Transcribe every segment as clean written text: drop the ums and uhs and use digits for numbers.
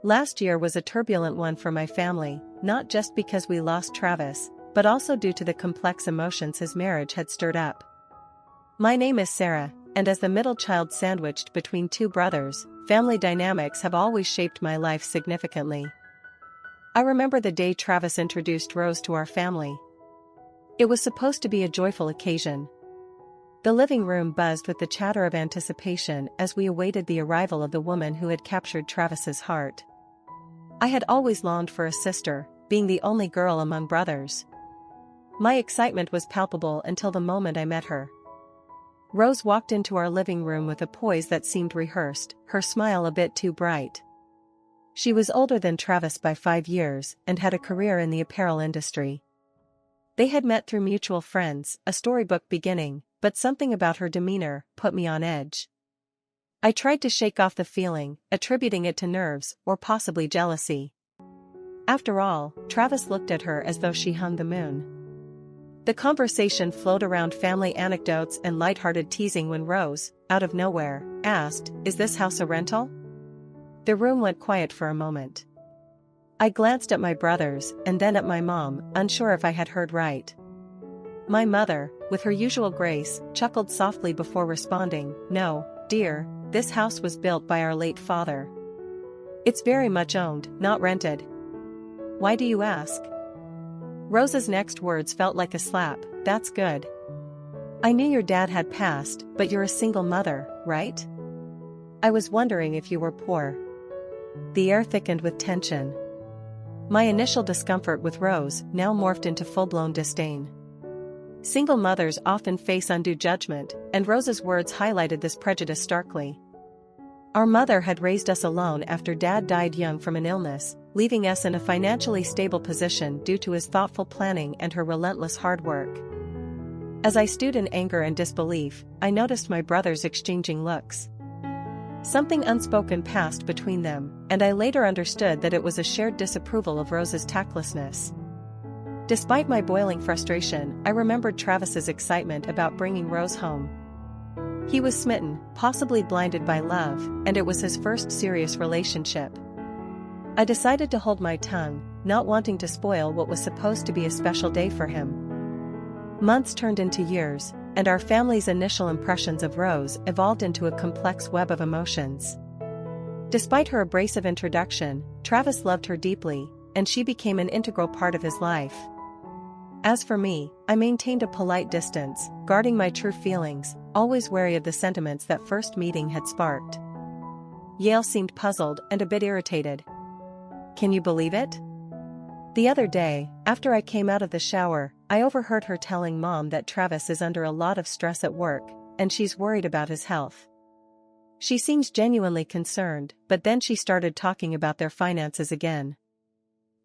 Last year was a turbulent one for my family, not just because we lost Travis, but also due to the complex emotions his marriage had stirred up. My name is Sarah, and as the middle child sandwiched between two brothers, family dynamics have always shaped my life significantly. I remember the day Travis introduced Rose to our family. It was supposed to be a joyful occasion. The living room buzzed with the chatter of anticipation as we awaited the arrival of the woman who had captured Travis's heart. I had always longed for a sister, being the only girl among brothers. My excitement was palpable until the moment I met her. Rose walked into our living room with a poise that seemed rehearsed, her smile a bit too bright. She was older than Travis by 5 years and had a career in the apparel industry. They had met through mutual friends, a storybook beginning, but something about her demeanor put me on edge. I tried to shake off the feeling, attributing it to nerves or possibly jealousy. After all, Travis looked at her as though she hung the moon. The conversation flowed around family anecdotes and lighthearted teasing when Rose, out of nowhere, asked, "Is this house a rental?" The room went quiet for a moment. I glanced at my brothers and then at my mom, unsure if I had heard right. My mother, with her usual grace, chuckled softly before responding, "No, dear, this house was built by our late father. It's very much owned, not rented." "Why do you ask?" Rose's next words felt like a slap. "That's good. I knew your dad had passed, but you're a single mother, right? I was wondering if you were poor." The air thickened with tension. My initial discomfort with Rose now morphed into full-blown disdain. Single mothers often face undue judgment, and Rose's words highlighted this prejudice starkly. Our mother had raised us alone after Dad died young from an illness, leaving us in a financially stable position due to his thoughtful planning and her relentless hard work. As I stewed in anger and disbelief, I noticed my brothers exchanging looks. Something unspoken passed between them, and I later understood that it was a shared disapproval of Rose's tactlessness. Despite my boiling frustration, I remembered Travis's excitement about bringing Rose home. He was smitten, possibly blinded by love, and it was his first serious relationship. I decided to hold my tongue, not wanting to spoil what was supposed to be a special day for him. Months turned into years, and our family's initial impressions of Rose evolved into a complex web of emotions. Despite her abrasive introduction, Travis loved her deeply, and she became an integral part of his life. As for me, I maintained a polite distance, guarding my true feelings, always wary of the sentiments that first meeting had sparked. Yale seemed puzzled and a bit irritated. "Can you believe it? The other day, after I came out of the shower, I overheard her telling Mom that Travis is under a lot of stress at work, and she's worried about his health. She seems genuinely concerned, but then she started talking about their finances again.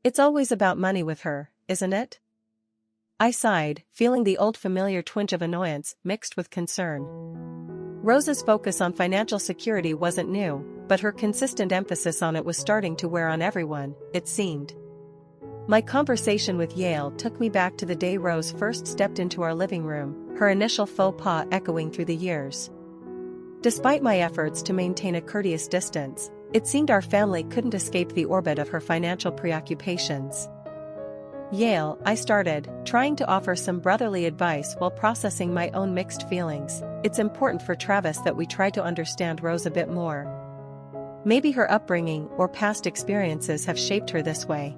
It's always about money with her, isn't it?" I sighed, feeling the old familiar twinge of annoyance mixed with concern. Rose's focus on financial security wasn't new, but her consistent emphasis on it was starting to wear on everyone, it seemed. My conversation with Yale took me back to the day Rose first stepped into our living room, her initial faux pas echoing through the years. Despite my efforts to maintain a courteous distance, it seemed our family couldn't escape the orbit of her financial preoccupations. "Yale," I started, trying to offer some brotherly advice while processing my own mixed feelings, "it's important for Travis that we try to understand Rose a bit more. Maybe her upbringing or past experiences have shaped her this way.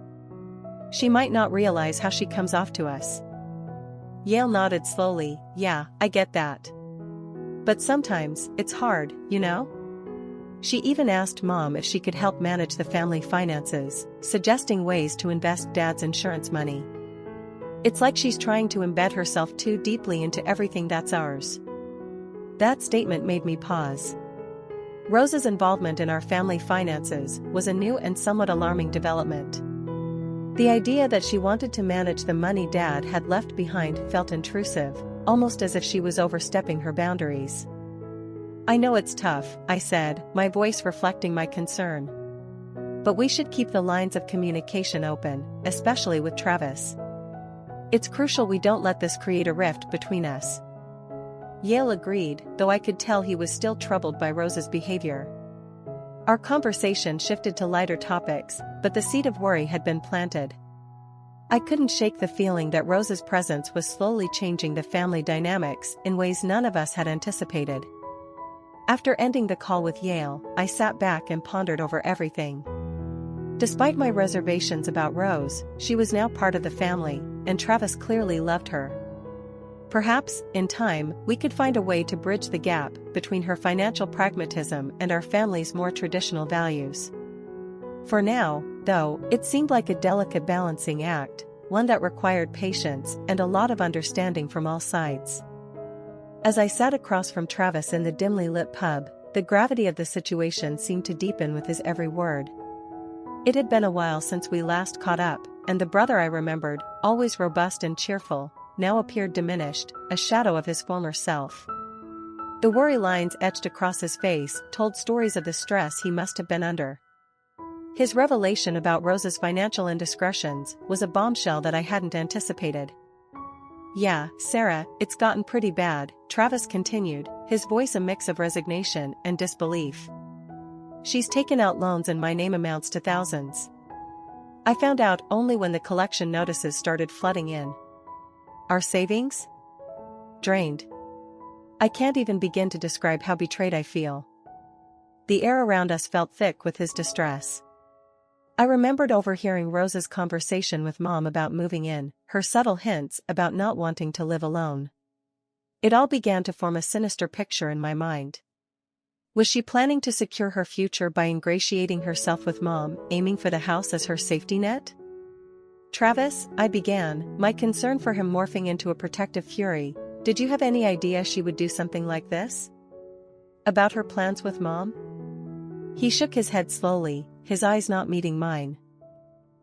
She might not realize how she comes off to us." Yale nodded slowly. "Yeah, I get that. But sometimes, it's hard, you know?" She even asked Mom if she could help manage the family finances, suggesting ways to invest Dad's insurance money. "It's like she's trying to embed herself too deeply into everything that's ours." That statement made me pause. Rose's involvement in our family finances was a new and somewhat alarming development. The idea that she wanted to manage the money Dad had left behind felt intrusive, almost as if she was overstepping her boundaries. "I know it's tough," I said, my voice reflecting my concern. "But we should keep the lines of communication open, especially with Travis. It's crucial we don't let this create a rift between us." Yale agreed, though I could tell he was still troubled by Rose's behavior. Our conversation shifted to lighter topics, but the seed of worry had been planted. I couldn't shake the feeling that Rose's presence was slowly changing the family dynamics in ways none of us had anticipated. After ending the call with Yale, I sat back and pondered over everything. Despite my reservations about Rose, she was now part of the family, and Travis clearly loved her. Perhaps, in time, we could find a way to bridge the gap between her financial pragmatism and our family's more traditional values. For now, though, it seemed like a delicate balancing act, one that required patience and a lot of understanding from all sides. As I sat across from Travis in the dimly lit pub, the gravity of the situation seemed to deepen with his every word. It had been a while since we last caught up, and the brother I remembered, always robust and cheerful, now appeared diminished, a shadow of his former self. The worry lines etched across his face told stories of the stress he must have been under. His revelation about Rose's financial indiscretions was a bombshell that I hadn't anticipated. "Yeah, Sarah, it's gotten pretty bad," Travis continued, his voice a mix of resignation and disbelief. "She's taken out loans and my name amounts to thousands. I found out only when the collection notices started flooding in. Our savings? Drained. I can't even begin to describe how betrayed I feel." The air around us felt thick with his distress. I remembered overhearing Rose's conversation with Mom about moving in, her subtle hints about not wanting to live alone. It all began to form a sinister picture in my mind. Was she planning to secure her future by ingratiating herself with Mom, aiming for the house as her safety net? "Travis," I began, my concern for him morphing into a protective fury, "did you have any idea she would do something like this? About her plans with Mom?" He shook his head slowly, his eyes not meeting mine.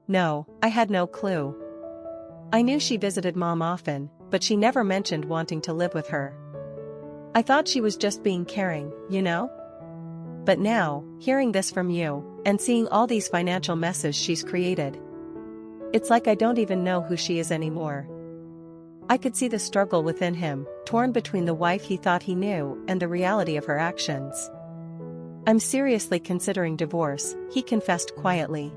"No, I had no clue. I knew she visited Mom often, but she never mentioned wanting to live with her. I thought she was just being caring, you know? But now, hearing this from you, and seeing all these financial messes she's created, it's like I don't even know who she is anymore." I could see the struggle within him, torn between the wife he thought he knew and the reality of her actions. "I'm seriously considering divorce," he confessed quietly.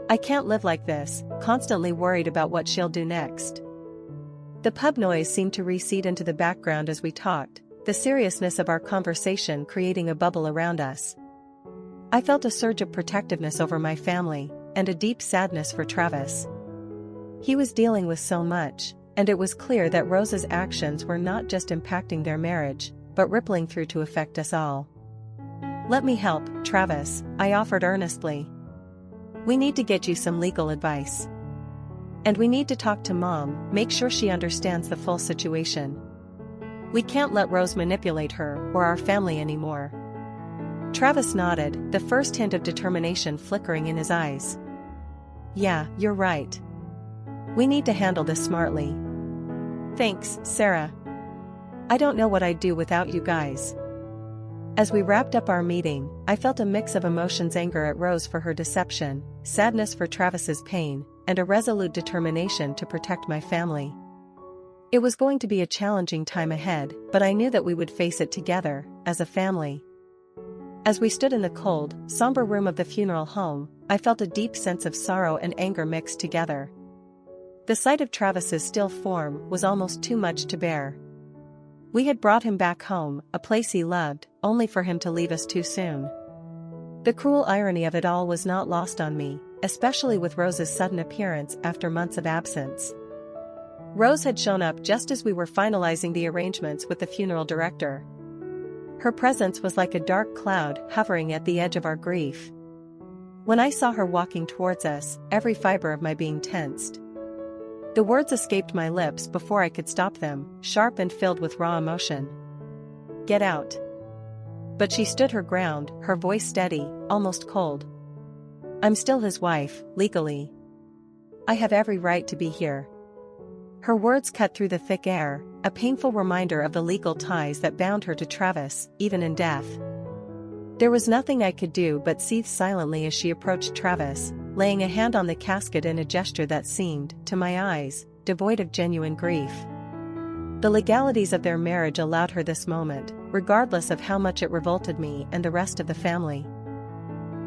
"I can't live like this, constantly worried about what she'll do next." The pub noise seemed to recede into the background as we talked, the seriousness of our conversation creating a bubble around us. I felt a surge of protectiveness over my family, and a deep sadness for Travis. He was dealing with so much, and it was clear that Rose's actions were not just impacting their marriage, but rippling through to affect us all. "Let me help, Travis," I offered earnestly. "We need to get you some legal advice. And we need to talk to Mom, make sure she understands the full situation. We can't let Rose manipulate her or our family anymore." Travis nodded, the first hint of determination flickering in his eyes. "Yeah, you're right. We need to handle this smartly." "Thanks, Sarah. I don't know what I'd do without you guys." As we wrapped up our meeting, I felt a mix of emotions: anger at Rose for her deception, sadness for Travis's pain, and a resolute determination to protect my family. It was going to be a challenging time ahead, but I knew that we would face it together, as a family. As we stood in the cold, somber room of the funeral home, I felt a deep sense of sorrow and anger mixed together. The sight of Travis's still form was almost too much to bear. We had brought him back home, a place he loved, only for him to leave us too soon. The cruel irony of it all was not lost on me, especially with Rose's sudden appearance after months of absence. Rose had shown up just as we were finalizing the arrangements with the funeral director. Her presence was like a dark cloud hovering at the edge of our grief. When I saw her walking towards us, every fiber of my being tensed. The words escaped my lips before I could stop them, sharp and filled with raw emotion. "Get out." But she stood her ground, her voice steady, almost cold. "I'm still his wife, legally. I have every right to be here." Her words cut through the thick air, a painful reminder of the legal ties that bound her to Travis, even in death. There was nothing I could do but seethe silently as she approached Travis, laying a hand on the casket in a gesture that seemed, to my eyes, devoid of genuine grief. The legalities of their marriage allowed her this moment, regardless of how much it revolted me and the rest of the family.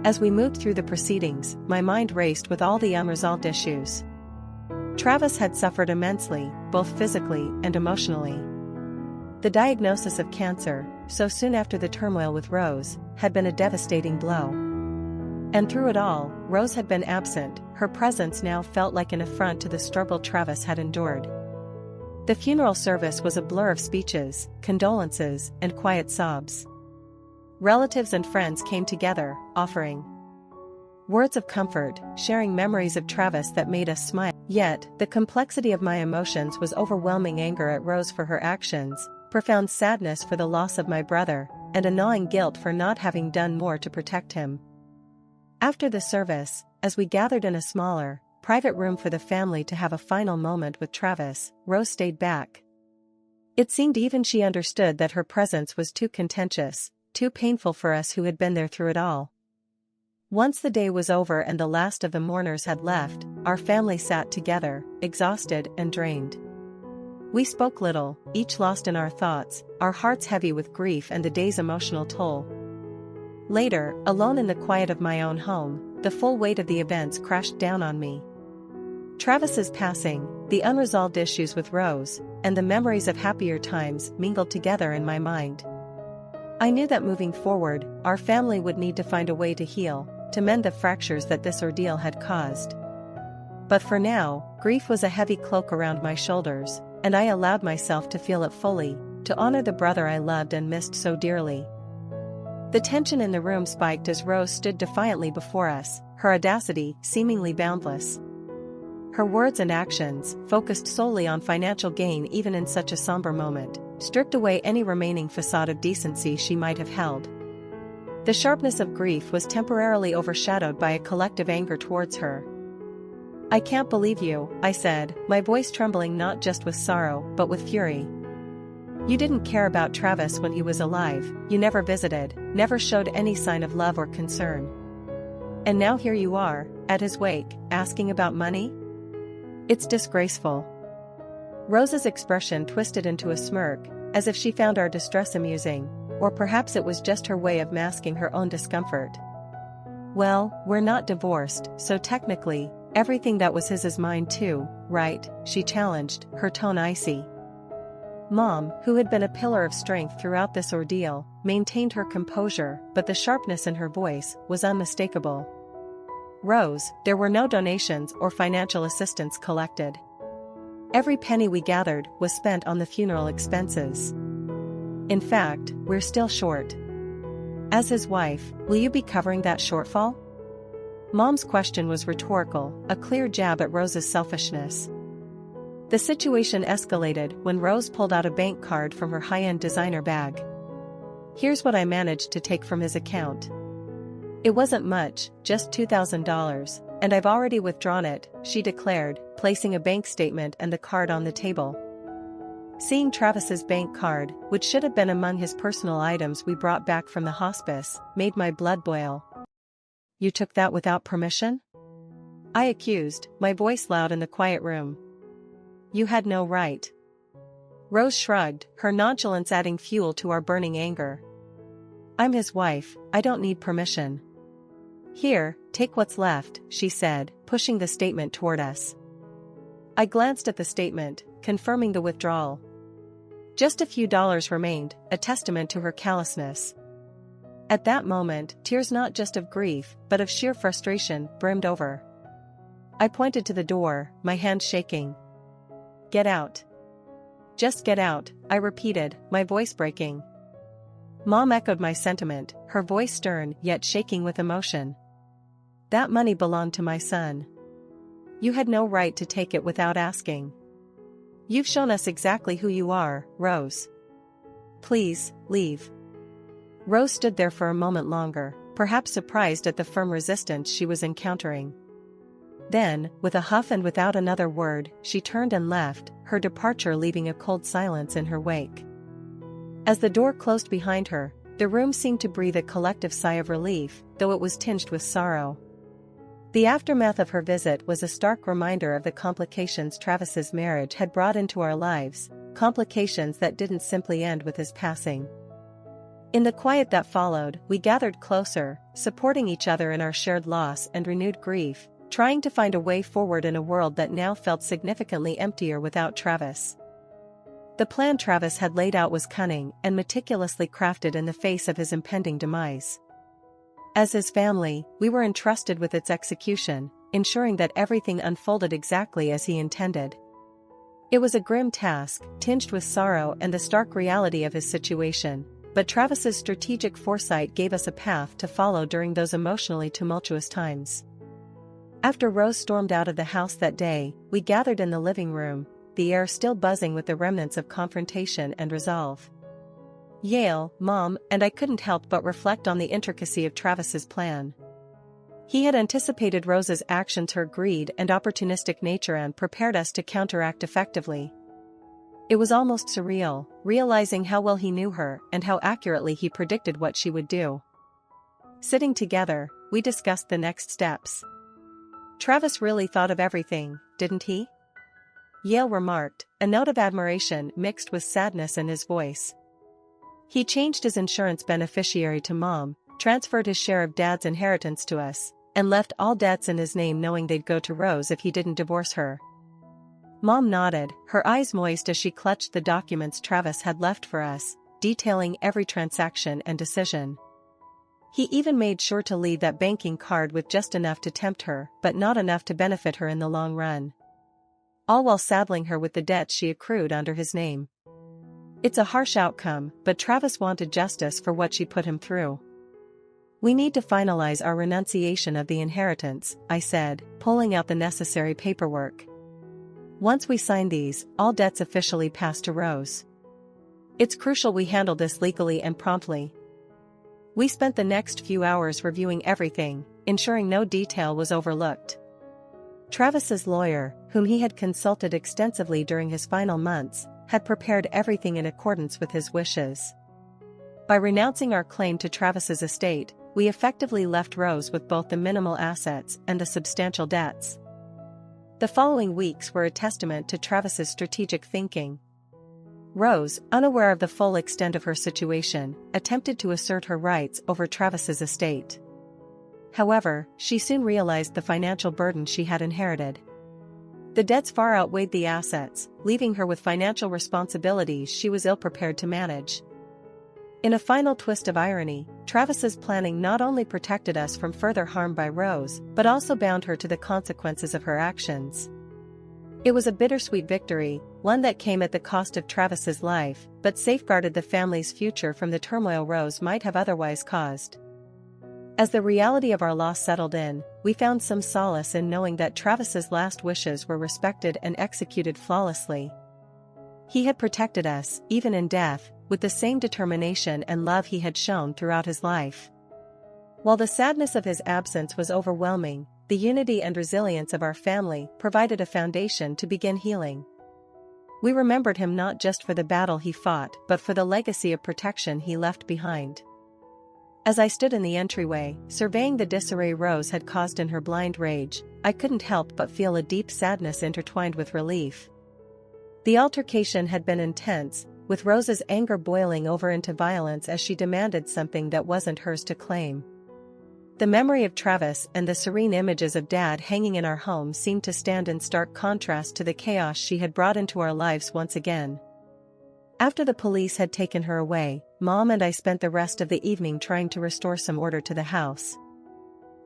As we moved through the proceedings, my mind raced with all the unresolved issues. Travis had suffered immensely, both physically and emotionally. The diagnosis of cancer, so soon after the turmoil with Rose, had been a devastating blow. And through it all, Rose had been absent. Her presence now felt like an affront to the struggle Travis had endured. The funeral service was a blur of speeches, condolences, and quiet sobs. Relatives and friends came together, offering words of comfort, sharing memories of Travis that made us smile. Yet, the complexity of my emotions was overwhelming: anger at Rose for her actions, profound sadness for the loss of my brother, and a gnawing guilt for not having done more to protect him. After the service, as we gathered in a smaller, private room for the family to have a final moment with Travis, Rose stayed back. It seemed even she understood that her presence was too contentious, too painful for us who had been there through it all. Once the day was over and the last of the mourners had left, our family sat together, exhausted and drained. We spoke little, each lost in our thoughts, our hearts heavy with grief and the day's emotional toll. Later, alone in the quiet of my own home, the full weight of the events crashed down on me. Travis's passing, the unresolved issues with Rose, and the memories of happier times mingled together in my mind. I knew that moving forward, our family would need to find a way to heal, to mend the fractures that this ordeal had caused. But for now, grief was a heavy cloak around my shoulders, and I allowed myself to feel it fully, to honor the brother I loved and missed so dearly. The tension in the room spiked as Rose stood defiantly before us, her audacity seemingly boundless. Her words and actions, focused solely on financial gain even in such a somber moment, stripped away any remaining facade of decency she might have held. The sharpness of grief was temporarily overshadowed by a collective anger towards her. "I can't believe you," I said, my voice trembling not just with sorrow but with fury. "You didn't care about Travis when he was alive, you never visited, never showed any sign of love or concern. And now here you are, at his wake, asking about money? It's disgraceful." Rose's expression twisted into a smirk, as if she found our distress amusing, or perhaps it was just her way of masking her own discomfort. "Well, we're not divorced, so technically, everything that was his is mine too, right?" she challenged, her tone icy. Mom, who had been a pillar of strength throughout this ordeal, maintained her composure, but the sharpness in her voice was unmistakable. "Rose, there were no donations or financial assistance collected. Every penny we gathered was spent on the funeral expenses. In fact, we're still short. As his wife, will you be covering that shortfall?" Mom's question was rhetorical, a clear jab at Rose's selfishness. The situation escalated when Rose pulled out a bank card from her high-end designer bag. "Here's what I managed to take from his account. It wasn't much, just $2,000, and I've already withdrawn it," she declared, placing a bank statement and the card on the table. Seeing Travis's bank card, which should have been among his personal items we brought back from the hospice, made my blood boil. "You took that without permission?" I accused, my voice loud in the quiet room. "You had no right." Rose shrugged, her nonchalance adding fuel to our burning anger. "I'm his wife, I don't need permission." "Here, take what's left," she said, pushing the statement toward us. I glanced at the statement, confirming the withdrawal. Just a few dollars remained, a testament to her callousness. At that moment, tears not just of grief, but of sheer frustration, brimmed over. I pointed to the door, my hand shaking. "Get out. Just get out," I repeated, my voice breaking. Mom echoed my sentiment, her voice stern yet shaking with emotion. "That money belonged to my son. You had no right to take it without asking. You've shown us exactly who you are, Rose. Please, leave." Rose stood there for a moment longer, perhaps surprised at the firm resistance she was encountering. Then, with a huff and without another word, she turned and left, her departure leaving a cold silence in her wake. As the door closed behind her, the room seemed to breathe a collective sigh of relief, though it was tinged with sorrow. The aftermath of her visit was a stark reminder of the complications Travis's marriage had brought into our lives, complications that didn't simply end with his passing. In the quiet that followed, we gathered closer, supporting each other in our shared loss and renewed grief, trying to find a way forward in a world that now felt significantly emptier without Travis. The plan Travis had laid out was cunning and meticulously crafted in the face of his impending demise. As his family, we were entrusted with its execution, ensuring that everything unfolded exactly as he intended. It was a grim task, tinged with sorrow and the stark reality of his situation, but Travis's strategic foresight gave us a path to follow during those emotionally tumultuous times. After Rose stormed out of the house that day, we gathered in the living room, the air still buzzing with the remnants of confrontation and resolve. Yale, Mom, and I couldn't help but reflect on the intricacy of Travis's plan. He had anticipated Rose's actions, her greed and opportunistic nature, and prepared us to counteract effectively. It was almost surreal, realizing how well he knew her and how accurately he predicted what she would do. Sitting together, we discussed the next steps. Travis really thought of everything, didn't he? Yale remarked, a note of admiration mixed with sadness in his voice. He changed his insurance beneficiary to Mom, transferred his share of Dad's inheritance to us, and left all debts in his name, knowing they'd go to Rose if he didn't divorce her. Mom nodded, her eyes moist as she clutched the documents Travis had left for us, detailing every transaction and decision. He even made sure to leave that banking card with just enough to tempt her, but not enough to benefit her in the long run. All while saddling her with the debts she accrued under his name. It's a harsh outcome, but Travis wanted justice for what she put him through. We need to finalize our renunciation of the inheritance, I said, pulling out the necessary paperwork. Once we sign these, all debts officially pass to Rose. It's crucial we handle this legally and promptly. We spent the next few hours reviewing everything, ensuring no detail was overlooked. Travis's lawyer, whom he had consulted extensively during his final months, had prepared everything in accordance with his wishes. By renouncing our claim to Travis's estate, we effectively left Rose with both the minimal assets and the substantial debts. The following weeks were a testament to Travis's strategic thinking. Rose, unaware of the full extent of her situation, attempted to assert her rights over Travis's estate. However, she soon realized the financial burden she had inherited. The debts far outweighed the assets, leaving her with financial responsibilities she was ill-prepared to manage. In a final twist of irony, Travis's planning not only protected us from further harm by Rose, but also bound her to the consequences of her actions. It was a bittersweet victory, one that came at the cost of Travis's life, but safeguarded the family's future from the turmoil Rose might have otherwise caused. As the reality of our loss settled in, we found some solace in knowing that Travis's last wishes were respected and executed flawlessly. He had protected us, even in death, with the same determination and love he had shown throughout his life. While the sadness of his absence was overwhelming, the unity and resilience of our family provided a foundation to begin healing. We remembered him not just for the battle he fought, but for the legacy of protection he left behind. As I stood in the entryway, surveying the disarray Rose had caused in her blind rage, I couldn't help but feel a deep sadness intertwined with relief. The altercation had been intense, with Rose's anger boiling over into violence as she demanded something that wasn't hers to claim. The memory of Travis and the serene images of Dad hanging in our home seemed to stand in stark contrast to the chaos she had brought into our lives once again. After the police had taken her away, Mom and I spent the rest of the evening trying to restore some order to the house.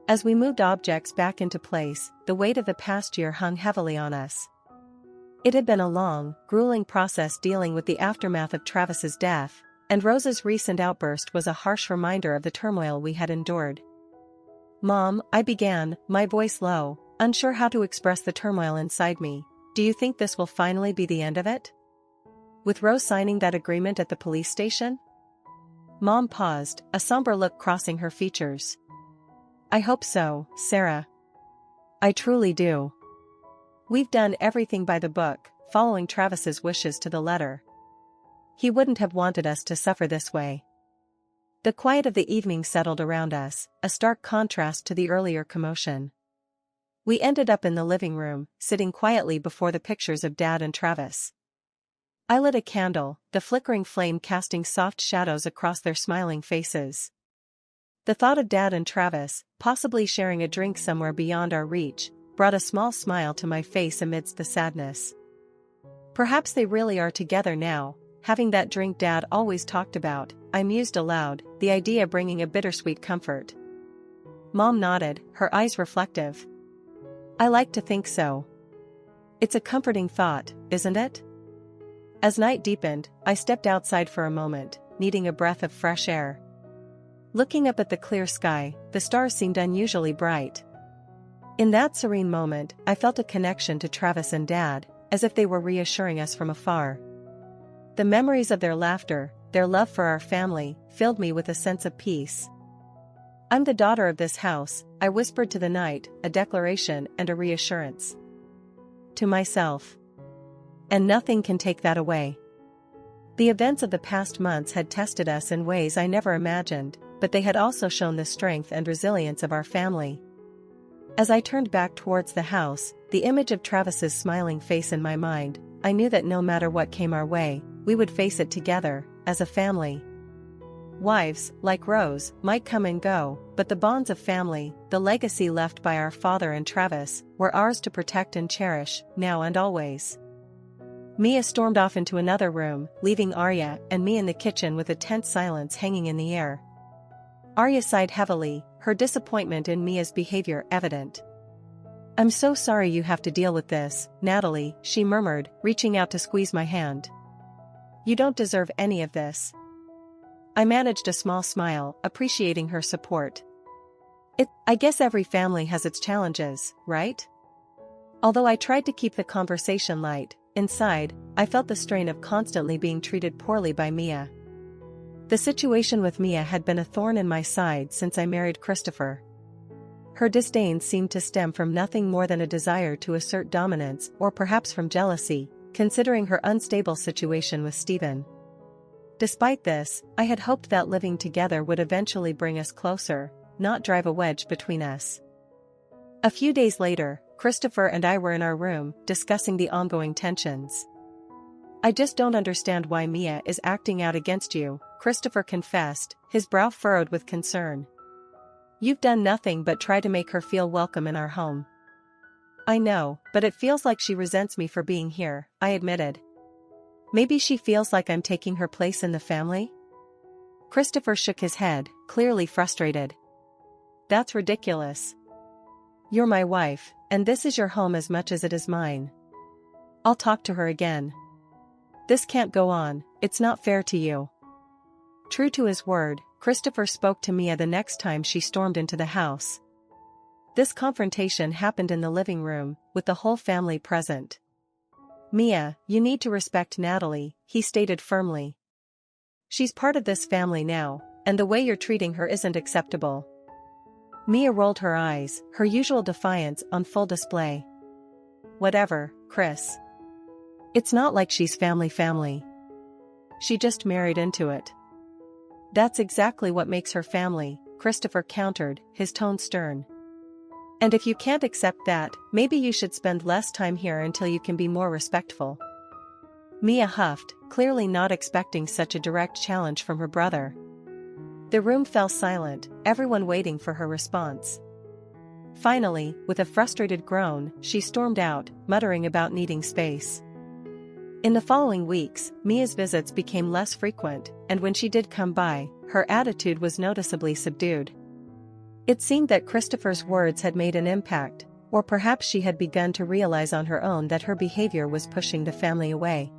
As we moved objects back into place, the weight of the past year hung heavily on us. It had been a long, grueling process dealing with the aftermath of Travis's death, and Rose's recent outburst was a harsh reminder of the turmoil we had endured. Mom, I began, my voice low, unsure how to express the turmoil inside me. Do you think this will finally be the end of it? With Rose signing that agreement at the police station? Mom paused, a somber look crossing her features. I hope so, Sarah. I truly do. We've done everything by the book, following Travis's wishes to the letter. He wouldn't have wanted us to suffer this way. The quiet of the evening settled around us, a stark contrast to the earlier commotion. We ended up in the living room, sitting quietly before the pictures of Dad and Travis. I lit a candle, the flickering flame casting soft shadows across their smiling faces. The thought of Dad and Travis, possibly sharing a drink somewhere beyond our reach, brought a small smile to my face amidst the sadness. Perhaps they really are together now, having that drink Dad always talked about, I mused aloud, the idea bringing a bittersweet comfort. Mom nodded, her eyes reflective. I like to think so. It's a comforting thought, isn't it? As night deepened, I stepped outside for a moment, needing a breath of fresh air. Looking up at the clear sky, the stars seemed unusually bright. In that serene moment, I felt a connection to Travis and Dad, as if they were reassuring us from afar. The memories of their laughter, their love for our family, filled me with a sense of peace. I'm the daughter of this house, I whispered to the night, a declaration and a reassurance. To myself. And nothing can take that away. The events of the past months had tested us in ways I never imagined, but they had also shown the strength and resilience of our family. As I turned back towards the house, the image of Travis's smiling face in my mind, I knew that no matter what came our way, we would face it together, as a family. Wives, like Rose, might come and go, but the bonds of family, the legacy left by our father and Travis, were ours to protect and cherish, now and always. Mia stormed off into another room, leaving Arya and me in the kitchen with a tense silence hanging in the air. Arya sighed heavily, her disappointment in Mia's behavior evident. I'm so sorry you have to deal with this, Natalie, she murmured, reaching out to squeeze my hand. You don't deserve any of this. I managed a small smile, appreciating her support. I guess every family has its challenges, right? Although I tried to keep the conversation light, inside, I felt the strain of constantly being treated poorly by Mia. The situation with Mia had been a thorn in my side since I married Christopher. Her disdain seemed to stem from nothing more than a desire to assert dominance or perhaps from jealousy, considering her unstable situation with Stephen. Despite this, I had hoped that living together would eventually bring us closer, not drive a wedge between us. A few days later, Christopher and I were in our room, discussing the ongoing tensions. I just don't understand why Mia is acting out against you, Christopher confessed, his brow furrowed with concern. You've done nothing but try to make her feel welcome in our home. I know, but it feels like she resents me for being here, I admitted. Maybe she feels like I'm taking her place in the family? Christopher shook his head, clearly frustrated. That's ridiculous. You're my wife, and this is your home as much as it is mine. I'll talk to her again. This can't go on, it's not fair to you. True to his word, Christopher spoke to Mia the next time she stormed into the house. This confrontation happened in the living room, with the whole family present. Mia, you need to respect Natalie, he stated firmly. She's part of this family now, and the way you're treating her isn't acceptable. Mia rolled her eyes, her usual defiance on full display. Whatever, Chris. It's not like she's family. She just married into it. That's exactly what makes her family, Christopher countered, his tone stern. And if you can't accept that, maybe you should spend less time here until you can be more respectful. Mia huffed, clearly not expecting such a direct challenge from her brother. The room fell silent, everyone waiting for her response. Finally, with a frustrated groan, she stormed out, muttering about needing space. In the following weeks, Mia's visits became less frequent, and when she did come by, her attitude was noticeably subdued. It seemed that Christopher's words had made an impact, or perhaps she had begun to realize on her own that her behavior was pushing the family away.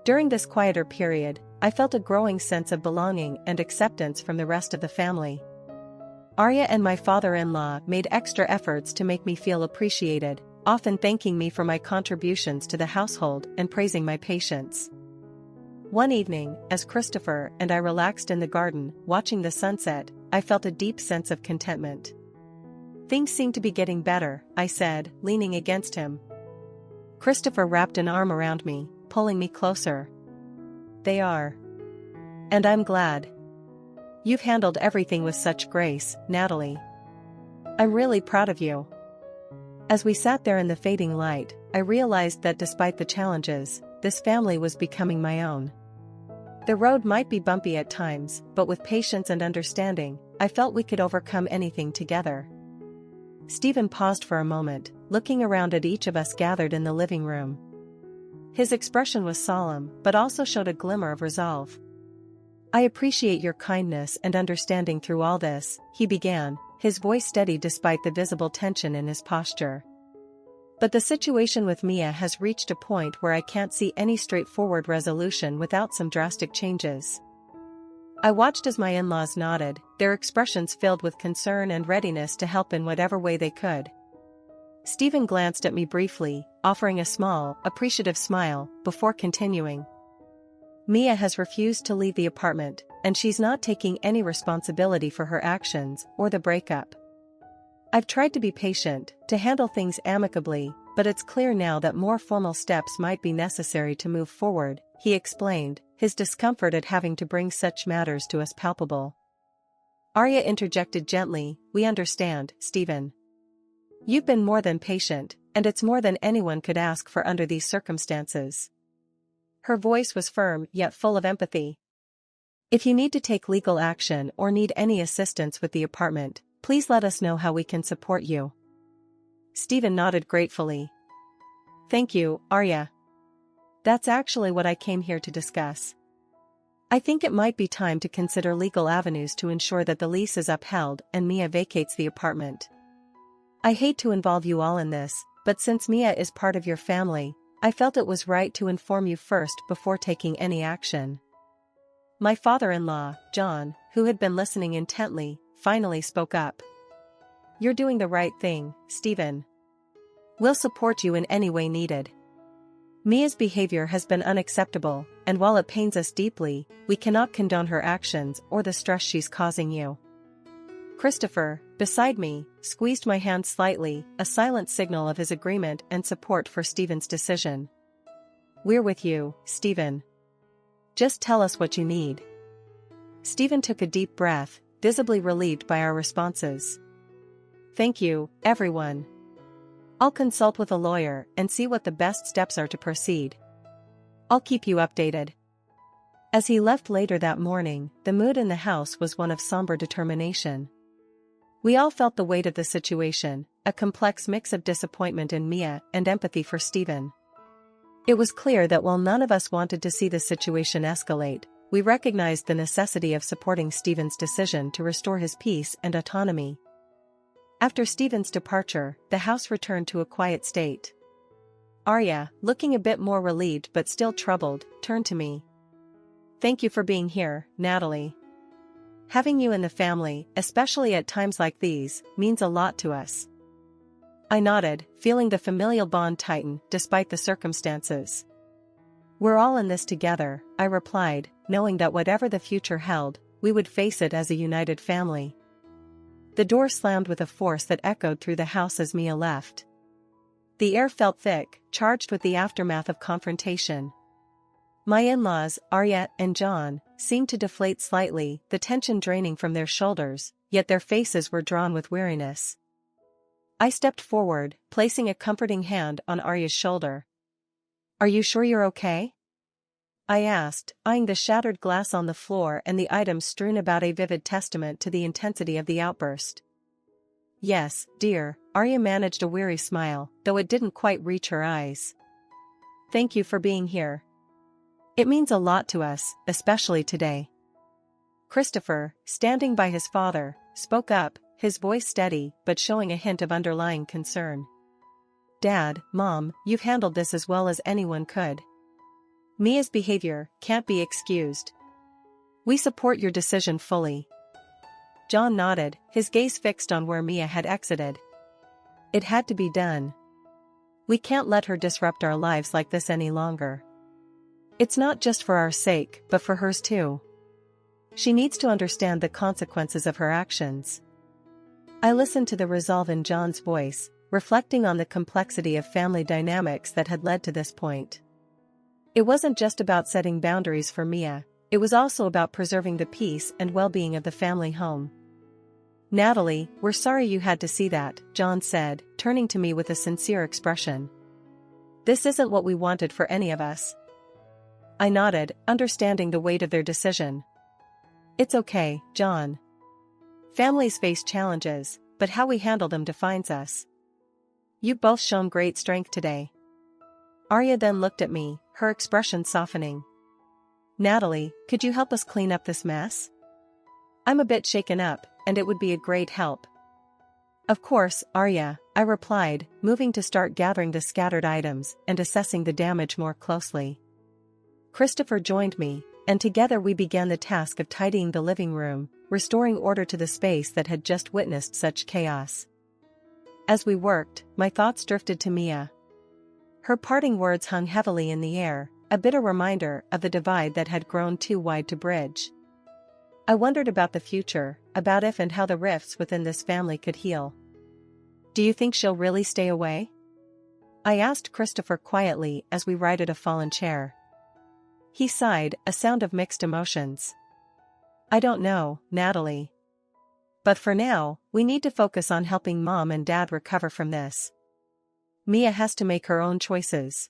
During this quieter period, I felt a growing sense of belonging and acceptance from the rest of the family. Arya and my father-in-law made extra efforts to make me feel appreciated, often thanking me for my contributions to the household and praising my patience. One evening, as Christopher and I relaxed in the garden, watching the sunset, I felt a deep sense of contentment. Things seem to be getting better, I said, leaning against him. Christopher wrapped an arm around me, pulling me closer. They are. And I'm glad. You've handled everything with such grace, Natalie. I'm really proud of you. As we sat there in the fading light, I realized that despite the challenges, this family was becoming my own. The road might be bumpy at times, but with patience and understanding, I felt we could overcome anything together. Stephen paused for a moment, looking around at each of us gathered in the living room. His expression was solemn, but also showed a glimmer of resolve. "I appreciate your kindness and understanding through all this," he began, his voice steady despite the visible tension in his posture. "But the situation with Mia has reached a point where I can't see any straightforward resolution without some drastic changes." I watched as my in-laws nodded, their expressions filled with concern and readiness to help in whatever way they could. Stephen glanced at me briefly, offering a small, appreciative smile, before continuing. "Mia has refused to leave the apartment, and she's not taking any responsibility for her actions or the breakup. I've tried to be patient, to handle things amicably, but it's clear now that more formal steps might be necessary to move forward," he explained, his discomfort at having to bring such matters to us palpable. Arya interjected gently, "We understand, Stephen. You've been more than patient, and it's more than anyone could ask for under these circumstances." Her voice was firm yet full of empathy. "If you need to take legal action or need any assistance with the apartment, please let us know how we can support you." Stephen nodded gratefully. "Thank you, Arya. That's actually what I came here to discuss. I think it might be time to consider legal avenues to ensure that the lease is upheld and Mia vacates the apartment. I hate to involve you all in this, but since Mia is part of your family, I felt it was right to inform you first before taking any action." My father-in-law, John, who had been listening intently, finally spoke up. "You're doing the right thing, Stephen. We'll support you in any way needed. Mia's behavior has been unacceptable, and while it pains us deeply, we cannot condone her actions or the stress she's causing you." Christopher, beside me, squeezed my hand slightly, a silent signal of his agreement and support for Stephen's decision. "We're with you, Stephen. Just tell us what you need." Stephen took a deep breath, visibly relieved by our responses. "Thank you, everyone. I'll consult with a lawyer and see what the best steps are to proceed. I'll keep you updated." As he left later that morning, the mood in the house was one of somber determination. We all felt the weight of the situation, a complex mix of disappointment in Mia and empathy for Stephen. It was clear that while none of us wanted to see the situation escalate, we recognized the necessity of supporting Stephen's decision to restore his peace and autonomy. After Stephen's departure, the house returned to a quiet state. Arya, looking a bit more relieved but still troubled, turned to me. "Thank you for being here, Natalie. Having you in the family, especially at times like these, means a lot to us." I nodded, feeling the familial bond tighten despite the circumstances. "We're all in this together," I replied, knowing that whatever the future held, we would face it as a united family. The door slammed with a force that echoed through the house as Mia left. The air felt thick, charged with the aftermath of confrontation. My in-laws, Arya and John, seemed to deflate slightly, the tension draining from their shoulders, yet their faces were drawn with weariness. I stepped forward, placing a comforting hand on Arya's shoulder. "Are you sure you're okay?" I asked, eyeing the shattered glass on the floor and the items strewn about, a vivid testament to the intensity of the outburst. "Yes, dear," Arya managed a weary smile, though it didn't quite reach her eyes. "Thank you for being here. It means a lot to us, especially today." Christopher, standing by his father, spoke up, his voice steady but showing a hint of underlying concern. "Dad, Mom, you've handled this as well as anyone could. Mia's behavior can't be excused. We support your decision fully." John nodded, his gaze fixed on where Mia had exited. "It had to be done. We can't let her disrupt our lives like this any longer. It's not just for our sake, but for hers too. She needs to understand the consequences of her actions." I listened to the resolve in John's voice, reflecting on the complexity of family dynamics that had led to this point. It wasn't just about setting boundaries for Mia, it was also about preserving the peace and well-being of the family home. "Natalie, we're sorry you had to see that," John said, turning to me with a sincere expression. "This isn't what we wanted for any of us." I nodded, understanding the weight of their decision. It's okay, John. Families face challenges, but how we handle them defines us. You've both shown great strength today. Arya then looked at me, her expression softening. Natalie, could you help us clean up this mess? I'm a bit shaken up, and it would be a great help. Of course, Arya, I replied, moving to start gathering the scattered items and assessing the damage more closely. Christopher joined me, and together we began the task of tidying the living room, restoring order to the space that had just witnessed such chaos. As we worked, my thoughts drifted to Mia. Her parting words hung heavily in the air, a bitter reminder of the divide that had grown too wide to bridge. I wondered about the future, about if and how the rifts within this family could heal. Do you think she'll really stay away? I asked Christopher quietly as we righted a fallen chair. He sighed, a sound of mixed emotions. I don't know, Natalie. But for now, we need to focus on helping Mom and Dad recover from this. Mia has to make her own choices.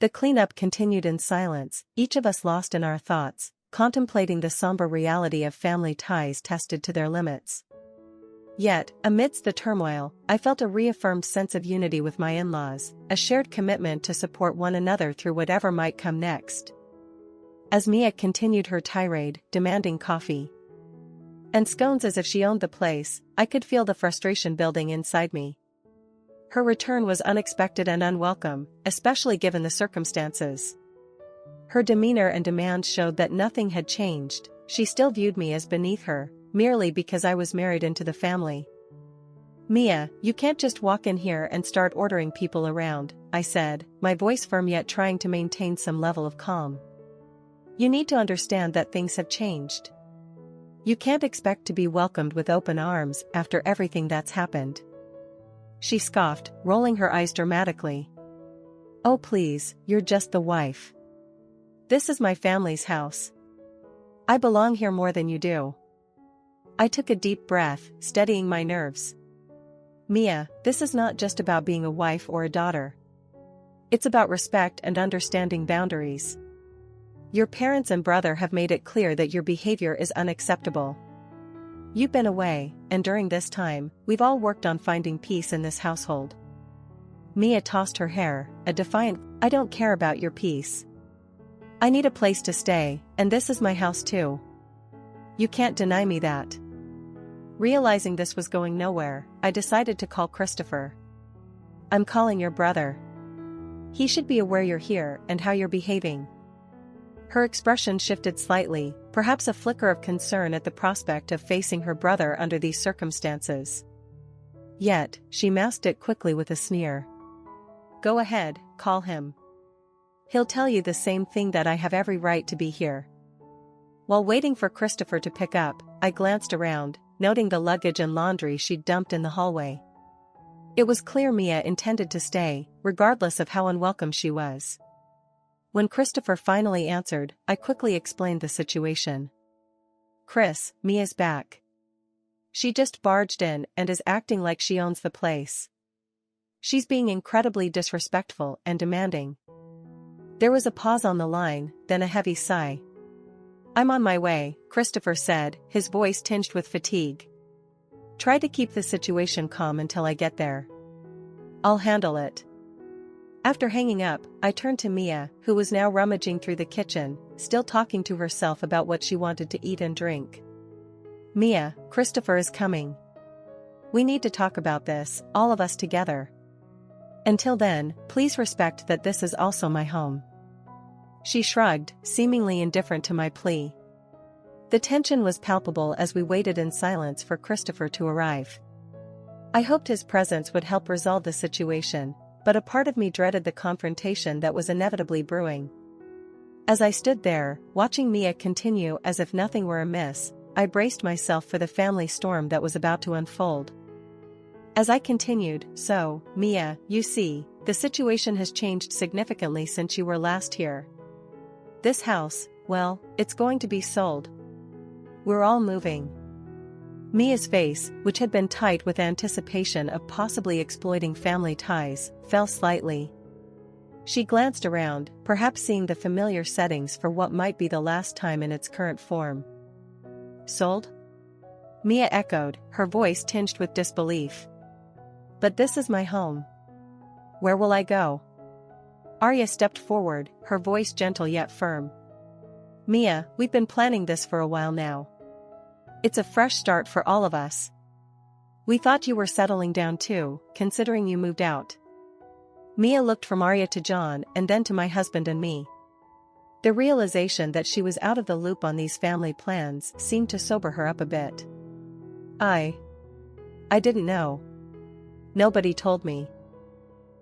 The cleanup continued in silence, each of us lost in our thoughts, contemplating the somber reality of family ties tested to their limits. Yet, amidst the turmoil, I felt a reaffirmed sense of unity with my in-laws, a shared commitment to support one another through whatever might come next. As Mia continued her tirade, demanding coffee and scones as if she owned the place, I could feel the frustration building inside me. Her return was unexpected and unwelcome, especially given the circumstances. Her demeanor and demands showed that nothing had changed. She still viewed me as beneath her, merely because I was married into the family. Mia, you can't just walk in here and start ordering people around, I said, my voice firm yet trying to maintain some level of calm. You need to understand that things have changed. You can't expect to be welcomed with open arms after everything that's happened. She scoffed, rolling her eyes dramatically. Oh please, you're just the wife. This is my family's house. I belong here more than you do. I took a deep breath, steadying my nerves. Mia, this is not just about being a wife or a daughter. It's about respect and understanding boundaries. Your parents and brother have made it clear that your behavior is unacceptable. You've been away, and during this time, we've all worked on finding peace in this household. Mia tossed her hair, a defiant, I don't care about your peace. I need a place to stay, and this is my house too. You can't deny me that. Realizing this was going nowhere, I decided to call Christopher. I'm calling your brother. He should be aware you're here and how you're behaving. Her expression shifted slightly, perhaps a flicker of concern at the prospect of facing her brother under these circumstances. Yet, she masked it quickly with a sneer. Go ahead, call him. He'll tell you the same thing, that I have every right to be here. While waiting for Christopher to pick up, I glanced around, noting the luggage and laundry she'd dumped in the hallway. It was clear Mia intended to stay, regardless of how unwelcome she was. When Christopher finally answered, I quickly explained the situation. Chris, Mia's back. She just barged in and is acting like she owns the place. She's being incredibly disrespectful and demanding. There was a pause on the line, then a heavy sigh. I'm on my way, Christopher said, his voice tinged with fatigue. Try to keep the situation calm until I get there. I'll handle it. After hanging up, I turned to Mia, who was now rummaging through the kitchen, still talking to herself about what she wanted to eat and drink. Mia, Christopher is coming. We need to talk about this, all of us together. Until then, please respect that this is also my home. She shrugged, seemingly indifferent to my plea. The tension was palpable as we waited in silence for Christopher to arrive. I hoped his presence would help resolve the situation, but a part of me dreaded the confrontation that was inevitably brewing. As I stood there, watching Mia continue as if nothing were amiss, I braced myself for the family storm that was about to unfold. As I continued, so, Mia, you see, the situation has changed significantly since you were last here. This house, well, it's going to be sold. We're all moving. Mia's face, which had been tight with anticipation of possibly exploiting family ties, fell slightly. She glanced around, perhaps seeing the familiar settings for what might be the last time in its current form. Sold? Mia echoed, her voice tinged with disbelief. But this is my home. Where will I go? Arya stepped forward, her voice gentle yet firm. Mia, we've been planning this for a while now. It's a fresh start for all of us. We thought you were settling down too, considering you moved out. Mia looked from Arya to John and then to my husband and me. The realization that she was out of the loop on these family plans seemed to sober her up a bit. I didn't know. Nobody told me.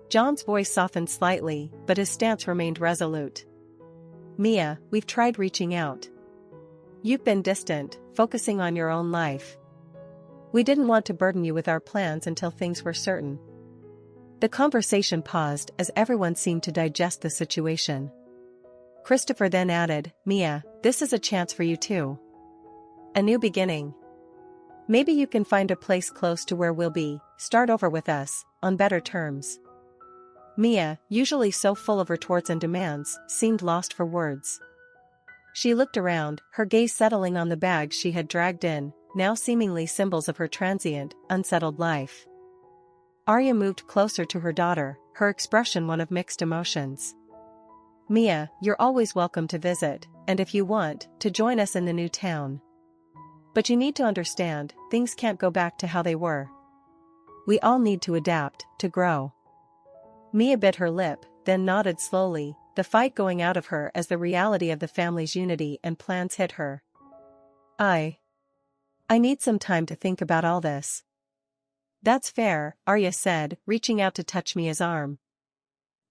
John's voice softened slightly, but his stance remained resolute. Mia, we've tried reaching out. You've been distant, focusing on your own life. We didn't want to burden you with our plans until things were certain. The conversation paused as everyone seemed to digest the situation. Christopher then added, Mia, this is a chance for you too. A new beginning. Maybe you can find a place close to where we'll be, start over with us, on better terms. Mia, usually so full of retorts and demands, seemed lost for words. She looked around, her gaze settling on the bags she had dragged in, now seemingly symbols of her transient, unsettled life. Arya moved closer to her daughter, her expression one of mixed emotions. Mia, you're always welcome to visit, and if you want, to join us in the new town. But you need to understand, things can't go back to how they were. We all need to adapt, to grow. Mia bit her lip, then nodded slowly, the fight going out of her as the reality of the family's unity and plans hit her. I need some time to think about all this. That's fair, Arya said, reaching out to touch Mia's arm.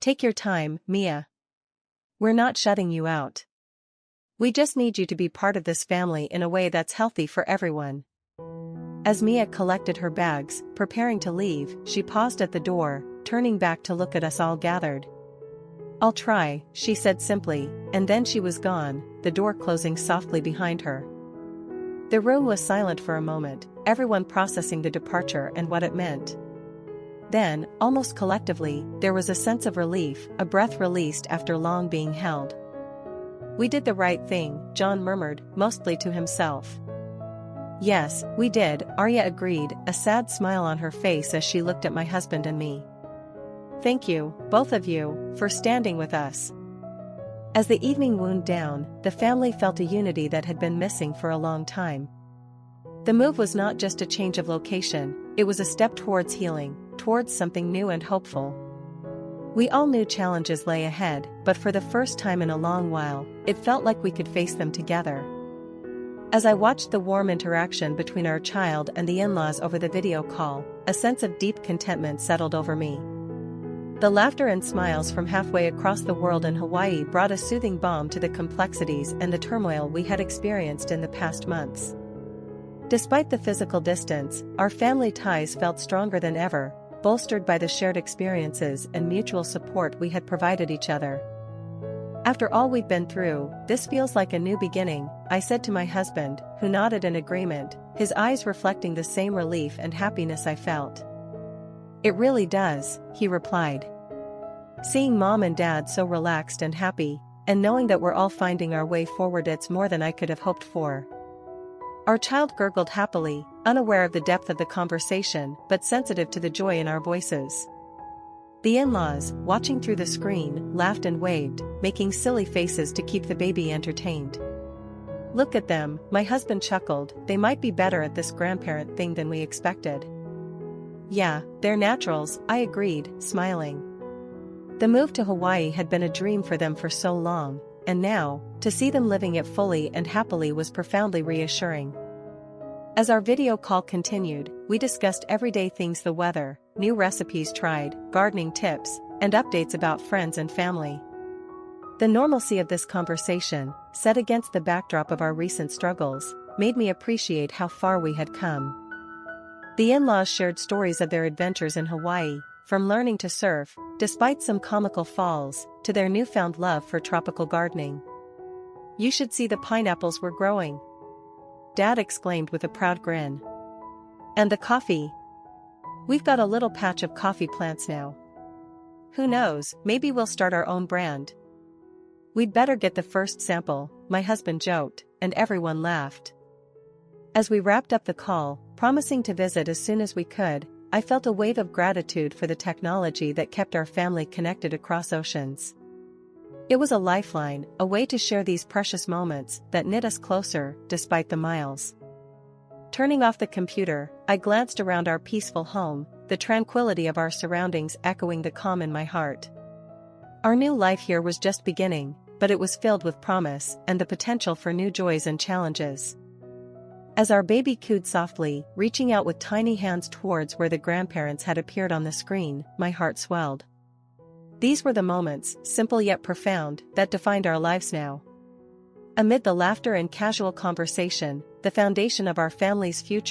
Take your time, Mia. We're not shutting you out. We just need you to be part of this family in a way that's healthy for everyone. As Mia collected her bags, preparing to leave, she paused at the door, turning back to look at us all gathered. I'll try, she said simply, and then she was gone, the door closing softly behind her. The room was silent for a moment, everyone processing the departure and what it meant. Then, almost collectively, there was a sense of relief, a breath released after long being held. We did the right thing, John murmured, mostly to himself. Yes, we did, Arya agreed, a sad smile on her face as she looked at my husband and me. Thank you, both of you, for standing with us. As the evening wound down, the family felt a unity that had been missing for a long time. The move was not just a change of location, it was a step towards healing, towards something new and hopeful. We all knew challenges lay ahead, but for the first time in a long while, it felt like we could face them together. As I watched the warm interaction between our child and the in-laws over the video call, a sense of deep contentment settled over me. The laughter and smiles from halfway across the world in Hawaii brought a soothing balm to the complexities and the turmoil we had experienced in the past months. Despite the physical distance, our family ties felt stronger than ever, bolstered by the shared experiences and mutual support we had provided each other. After all we've been through, this feels like a new beginning, I said to my husband, who nodded in agreement, his eyes reflecting the same relief and happiness I felt. It really does, he replied. Seeing Mom and Dad so relaxed and happy, and knowing that we're all finding our way forward, it's more than I could have hoped for. Our child gurgled happily, unaware of the depth of the conversation but sensitive to the joy in our voices. The in-laws, watching through the screen, laughed and waved, making silly faces to keep the baby entertained. Look at them, my husband chuckled, they might be better at this grandparent thing than we expected. Yeah, they're naturals, I agreed, smiling. The move to Hawaii had been a dream for them for so long, and now, to see them living it fully and happily was profoundly reassuring. As our video call continued, we discussed everyday things: the weather, new recipes tried, gardening tips, and updates about friends and family. The normalcy of this conversation, set against the backdrop of our recent struggles, made me appreciate how far we had come. The in-laws shared stories of their adventures in Hawaii, from learning to surf, despite some comical falls, to their newfound love for tropical gardening. You should see the pineapples we're growing, Dad exclaimed with a proud grin. And the coffee. We've got a little patch of coffee plants now. Who knows, maybe we'll start our own brand. We'd better get the first sample, my husband joked, and everyone laughed. As we wrapped up the call, promising to visit as soon as we could, I felt a wave of gratitude for the technology that kept our family connected across oceans. It was a lifeline, a way to share these precious moments that knit us closer, despite the miles. Turning off the computer, I glanced around our peaceful home, the tranquility of our surroundings echoing the calm in my heart. Our new life here was just beginning, but it was filled with promise and the potential for new joys and challenges. As our baby cooed softly, reaching out with tiny hands towards where the grandparents had appeared on the screen, my heart swelled. These were the moments, simple yet profound, that defined our lives now. Amid the laughter and casual conversation, the foundation of our family's future